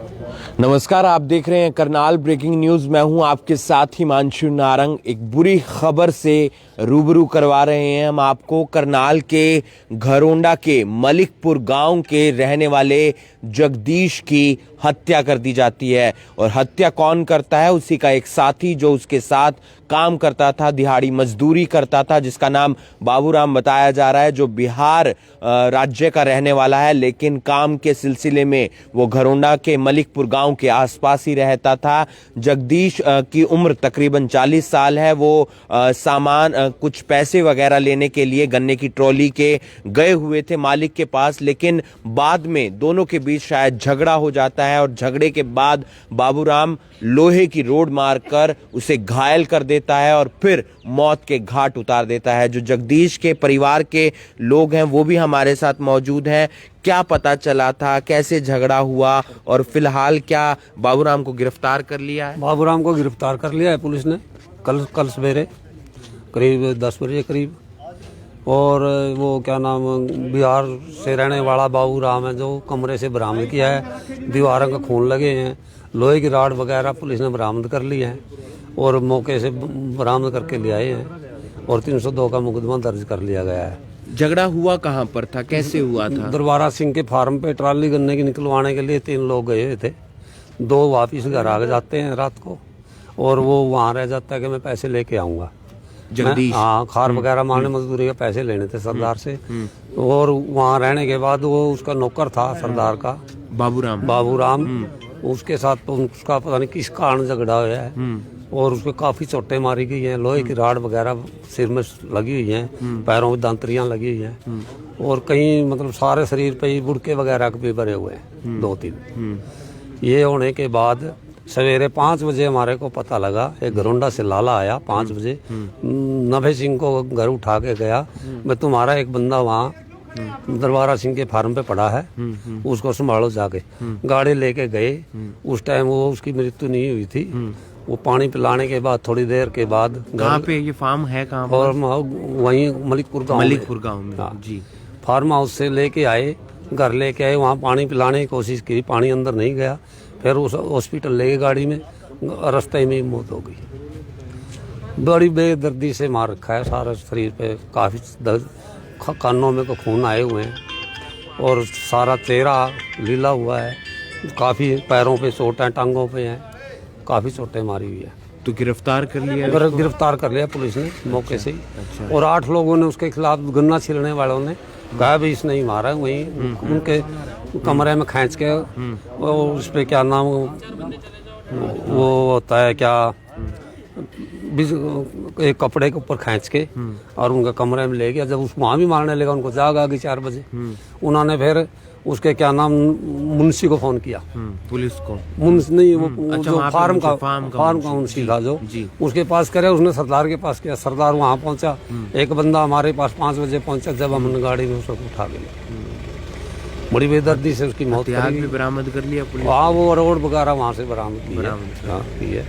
नमस्कार, आप देख रहे हैं करनाल ब्रेकिंग न्यूज। मैं हूं आपके साथ हिमांशु नारंग। एक बुरी खबर से रूबरू करवा रहे हैं हम आपको। करनाल के घरोंडा के मलिकपुर गांव के रहने वाले जगदीश की हत्या कर दी जाती है। और हत्या कौन करता है? उसी का एक साथी जो उसके साथ काम करता था, दिहाड़ी मजदूरी करता था, जिसका नाम बाबूराम बताया जा रहा है, जो बिहार राज्य का रहने वाला है, लेकिन काम के सिलसिले में वो घरोंडा के मलिकपुर गांव के आसपास ही रहता था। जगदीश की उम्र तकरीबन 40 साल है। वो सामान कुछ पैसे वगैरह लेने के लिए गन्ने की ट्रॉली के गए हुए थे मालिक के पास, लेकिन बाद में दोनों के बीच शायद झगड़ा हो जाता है और झगड़े के बाद बाबूराम लोहे की रोड मारकर उसे घायल कर देता है और फिर मौत के घाट उतार देता है। जो जगदीश के परिवार के लोग हैं वो भी हमारे साथ मौजूद हैं। क्या पता चला था, कैसे झगड़ा हुआ और फिलहाल क्या बाबूराम को गिरफ्तार कर लिया है? बाबूराम को गिरफ्तार कर लिया है पुलिस ने कल सवेरे करीब 10 बजे करीब। और वो क्या नाम, बिहार से रहने वाला बाबूराम है, जो कमरे से बरामद किया है। दीवारों का खून लगे हैं, लोहे की राड वगैरह पुलिस ने बरामद कर ली है और मौके से बरामद करके ले आए हैं और 302 का मुकदमा दर्ज कर लिया गया है। झगड़ा हुआ कहाँ पर था, कैसे हुआ था? दरबारा सिंह के फार्म पे ट्राली गन्ने की निकलवाने के लिए 3 लोग गए हुए थे। 2 वापिस घर आ जाते हैं रात को और वो वहाँ रह जाता है कि मैं पैसे लेके आऊँगा। जगदीश, हाँ, खार वगैरह मारने मजदूरी के पैसे लेने थे सरदार से। और वहाँ रहने के बाद वो उसका नौकर था सरदार का बाबूराम। उसके साथ तो उसका पता नहीं किस कारण झगड़ा हुआ है और उसको काफी चोटें मारी गई हैं। लोहे की राड वगैरह सिर में लगी हुई हैं, पैरों में दांतरियां लगी हुई हैं और कहीं मतलब सारे शरीर पे ही बुड़के वगैरह भी भरे हुए हैं 2-3। ये होने के बाद सवेरे 5 बजे हमारे को पता लगा, एक घरोंडा से लाला आया 5 बजे। नभे सिंह को घर उठा के गया, मैं तुम्हारा एक बंदा वहाँ दरबारा सिंह के फार्म पे पड़ा है, उसको संभालो जाके। गाड़ी लेके गए। उस टाइम वो उसकी मृत्यु नहीं हुई थी। वो पानी पिलाने के बाद थोड़ी देर के बाद कहाँ पे ये फार्म है? कहाँ पर? और वहीं मलिकपुर गाँव में। हाँ जी। फार्म हाउस से लेके आए, घर लेके आए, वहाँ पानी पिलाने की कोशिश की, पानी अंदर नहीं गया। फिर उस हॉस्पिटल ले गए गाड़ी में, रास्ते में ही मौत हो गई। बड़ी बेदर्दी से मार रखा है, सारा शरीर पे काफ़ी दर्द, कानों में तो खून आए हुए हैं और सारा चेहरा लीला हुआ है। काफ़ी पैरों पे चोटें, टांगों पे हैं, काफ़ी चोटें मारी हुई है। तो गिरफ्तार कर लिया? गिरफ्तार कर लिया पुलिस ने मौके से ही। अच्छा। और 8 लोगों ने उसके खिलाफ, गन्ना छिलने वालों ने कहा भी इसने ही मारा। वहीं उनके कमरे में खींच के और उस पर क्या नाम वो होता है, क्या एक कपड़े के ऊपर खींच के और उनके कमरे में ले गया। जब उस वहाँ भी मारने लगा, उनको जाग आ गई 4 बजे। उन्होंने फिर उसके क्या नाम, मुंशी को फोन किया। पुलिस को? मुंशी नहीं, वो अच्छा, जो फार्म का मुंशी था जो जी। उसके पास करे, उसने सरदार के पास किया। सरदार वहाँ पहुंचा। एक बंदा हमारे पास 5 बजे पहुंचा, जब हमने गाड़ी में उसको उठा के लिया। बड़ी बेदर्दी से उसकी मौत भी बरामद कर लिया पुलिस? हाँ, वो रोड वगैरह वहाँ से बरामद की है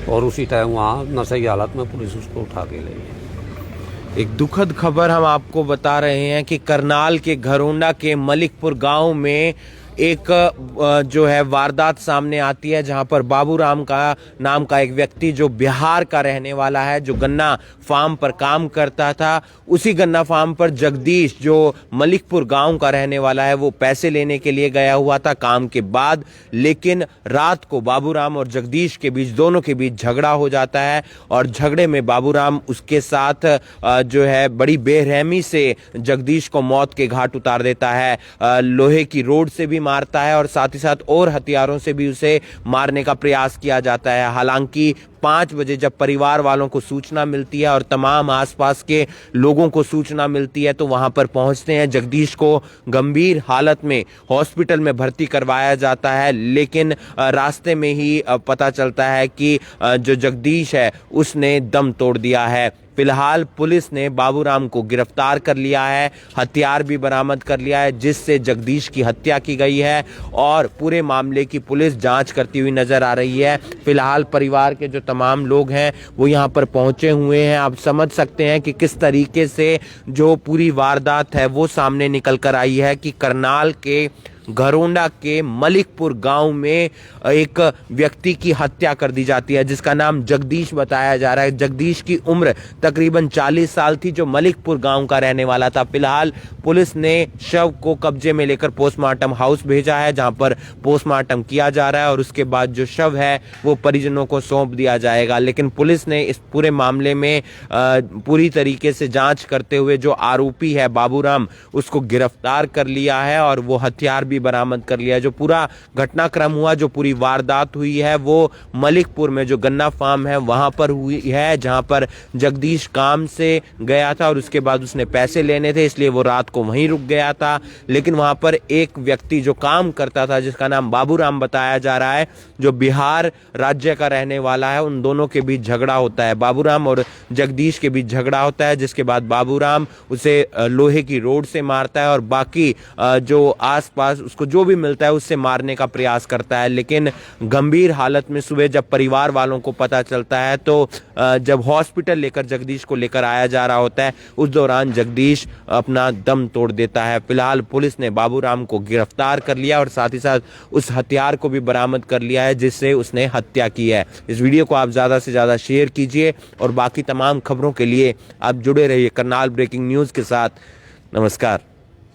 और उसी टाइम वहाँ नशे की हालत में पुलिस उसको उठा के ले गई। एक दुखद खबर हम आपको बता रहे हैं कि करनाल के घरोंडा के मलिकपुर गांव में एक जो है वारदात सामने आती है, जहां पर बाबूराम का नाम का एक व्यक्ति जो बिहार का रहने वाला है, जो गन्ना फार्म पर काम करता था, उसी गन्ना फार्म पर जगदीश जो मलिकपुर गांव का रहने वाला है, वो पैसे लेने के लिए गया हुआ था काम के बाद। लेकिन रात को बाबूराम और जगदीश के बीच, दोनों के बीच झगड़ा हो जाता है और झगड़े में बाबूराम उसके साथ जो है बड़ी बेरहमी से जगदीश को मौत के घाट उतार देता है। लोहे की रोड से भी मारता है और साथ ही साथ और हथियारों से भी उसे मारने का प्रयास किया जाता है। हालांकि 5 बजे जब परिवार वालों को सूचना मिलती है और तमाम आसपास के लोगों को सूचना मिलती है तो वहां पर पहुंचते हैं। जगदीश को गंभीर हालत में हॉस्पिटल में भर्ती करवाया जाता है, लेकिन रास्ते में ही पता चलता है कि जो जगदीश है उसने दम तोड़ दिया है। फिलहाल पुलिस ने बाबूराम को गिरफ्तार कर लिया है, हथियार भी बरामद कर लिया है जिससे जगदीश की हत्या की गई है और पूरे मामले की पुलिस जांच करती हुई नजर आ रही है। फिलहाल परिवार के जो तमाम लोग हैं वो यहाँ पर पहुंचे हुए हैं। आप समझ सकते हैं कि किस तरीके से जो पूरी वारदात है वो सामने निकल कर आई है कि करनाल के घरोंडा के मलिकपुर गांव में एक व्यक्ति की हत्या कर दी जाती है जिसका नाम जगदीश बताया जा रहा है। जगदीश की उम्र तकरीबन 40 साल थी, जो मलिकपुर गांव का रहने वाला था। फिलहाल पुलिस ने शव को कब्जे में लेकर पोस्टमार्टम हाउस भेजा है, जहां पर पोस्टमार्टम किया जा रहा है और उसके बाद जो शव है वो परिजनों को सौंप दिया जाएगा। लेकिन पुलिस ने इस पूरे मामले में पूरी तरीके से जांच करते हुए जो आरोपी है बाबूराम, उसको गिरफ्तार कर लिया है और वो हथियार भी बरामद कर लिया है। जो पूरा घटनाक्रम हुआ, जो पूरी वारदात हुई है, वो मलिकपुर में जो गन्ना फार्म है वहां पर हुई है, जहां पर जगदीश काम से गया था और उसके बाद उसने पैसे लेने थे, इसलिए वो रात को वहीं रुक गया था। लेकिन वहां पर एक व्यक्ति जो काम करता था, जिसका नाम बाबूराम बताया जा रहा है, जो बिहार राज्य का रहने वाला है, उन दोनों के बीच झगड़ा होता है। बाबूराम और जगदीश के बीच झगड़ा होता है, जिसके बाद बाबूराम उसे लोहे की रोड से मारता है और बाकी जो आसपास उसको जो भी मिलता है उससे मारने का प्रयास करता है। लेकिन गंभीर हालत में सुबह जब परिवार वालों को पता चलता है तो जब हॉस्पिटल लेकर जगदीश को लेकर आया जा रहा होता है, उस दौरान जगदीश अपना दम तोड़ देता है। फिलहाल पुलिस ने बाबूराम को गिरफ्तार कर लिया और साथ ही साथ उस हथियार को भी बरामद कर लिया है जिससे उसने हत्या की है। इस वीडियो को आप ज़्यादा से ज़्यादा शेयर कीजिए और बाकी तमाम खबरों के लिए आप जुड़े रहिए करनाल ब्रेकिंग न्यूज़ के साथ। नमस्कार।